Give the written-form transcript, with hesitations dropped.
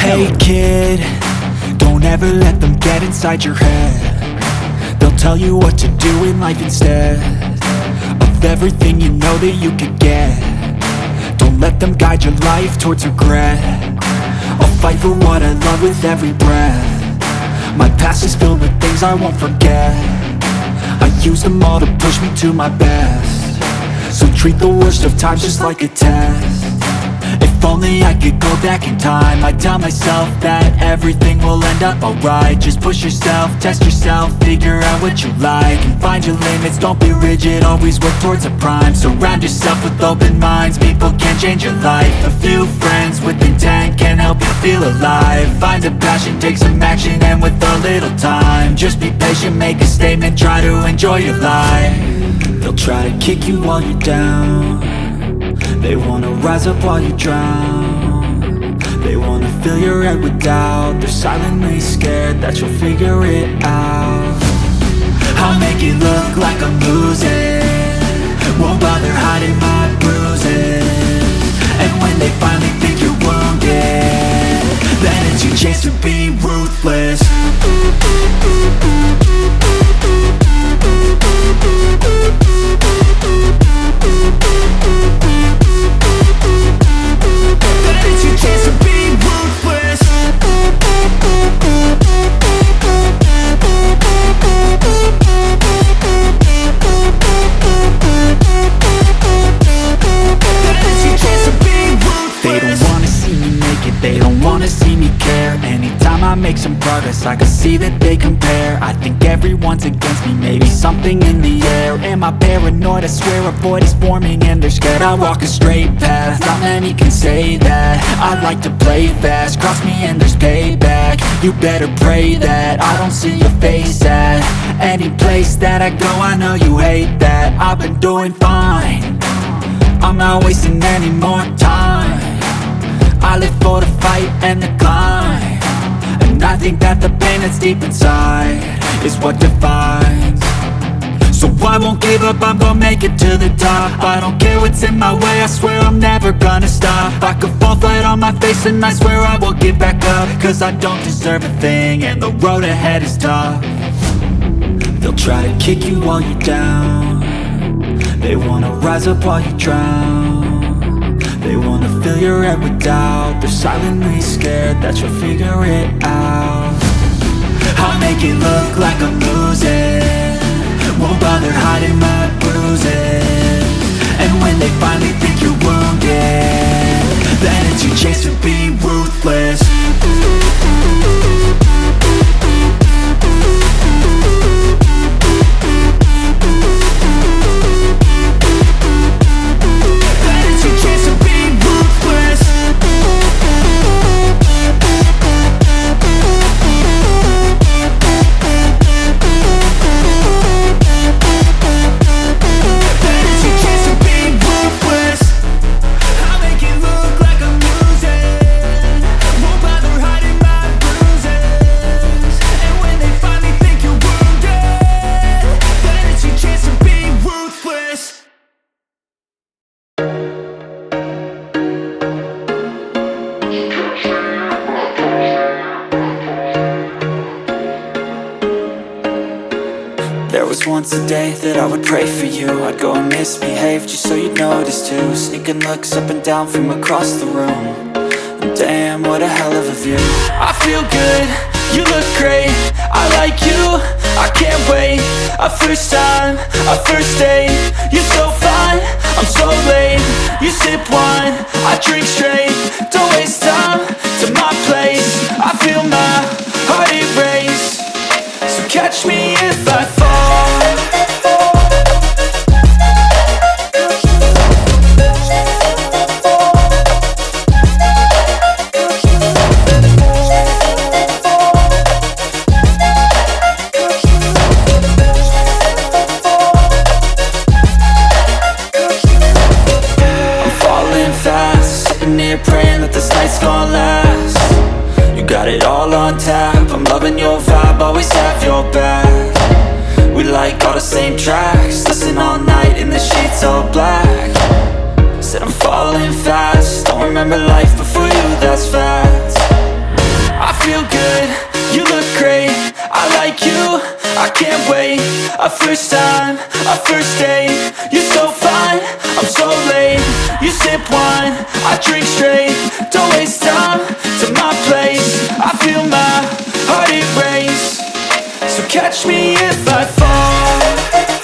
Hey kid, don't ever let them get inside your head. They'll tell you what to do in life instead of everything you know that you could get. Don't let them guide your life towards regret. I'll fight for what I love with every breath. My past is filled with things I won't forget. I use them all to push me to my best. So treat the worst of times just like a test. If only I could go back in time, I'd tell myself that everything will end up alright. Just push yourself, test yourself, figure out what you like, and find your limits, don't be rigid, always work towards a prime. Surround yourself with open minds, people can change your life. A few friends with intent can help you feel alive. Find a passion, take some action, and with a little time, just be patient, make a statement, try to enjoy your life. They'll try to kick you while you're down. They wanna rise up while you drown. They wanna fill your head with doubt. They're silently scared that you'll figure it out. I'll make it look like I'm losing, won't bother hiding my bruises. And when they finally think you're wounded, then it's your chance to be ruthless. I make some progress, I can see that they compare. I think everyone's against me, maybe something in the air. Am I paranoid? I swear a void is forming and they're scared. I walk a straight path, not many can say that. I like to play fast, cross me and there's payback. You better pray that I don't see your face at any place that I go. I know you hate that. I've been doing fine, I'm not wasting any more time. I live for the fight and the climb, and I think that the pain that's deep inside is what defines. So I won't give up, I'm gonna make it to the top. I don't care what's in my way, I swear I'm never gonna stop. I could fall flat on my face and I swear I will get back up, cause I don't deserve a thing and the road ahead is tough. They'll try to kick you while you're down. They wanna rise up while you drown. They wanna fill your head with doubt. They're silently scared that you'll figure it out. I'll make it look like I'm losing, won't bother hiding my bruises. And when they finally think you're wounded, then it's your chance to be ruthless. There was once a day that I would pray for you. I'd go and misbehave just so you'd notice too. Sneaking looks up and down from across the room, and damn, what a hell of a view. I feel good, you look great, I like you, I can't wait. A first time, a first date, you're so fine, I'm so late. You sip wine, I drink straight, don't waste time to my place. I feel my heart erase, so catch me if I fall. Praying that this night's gonna last. You got it all on tap, I'm loving your vibe, always have your back. We like all the same tracks, listen all night in the sheets all black. Said I'm falling fast, don't remember life before you, that's fact. a first time, a first date. You're so fine, I'm so late. You sip wine, I drink straight. Don't waste time to my place. I feel my heart erase. So catch me if I fall.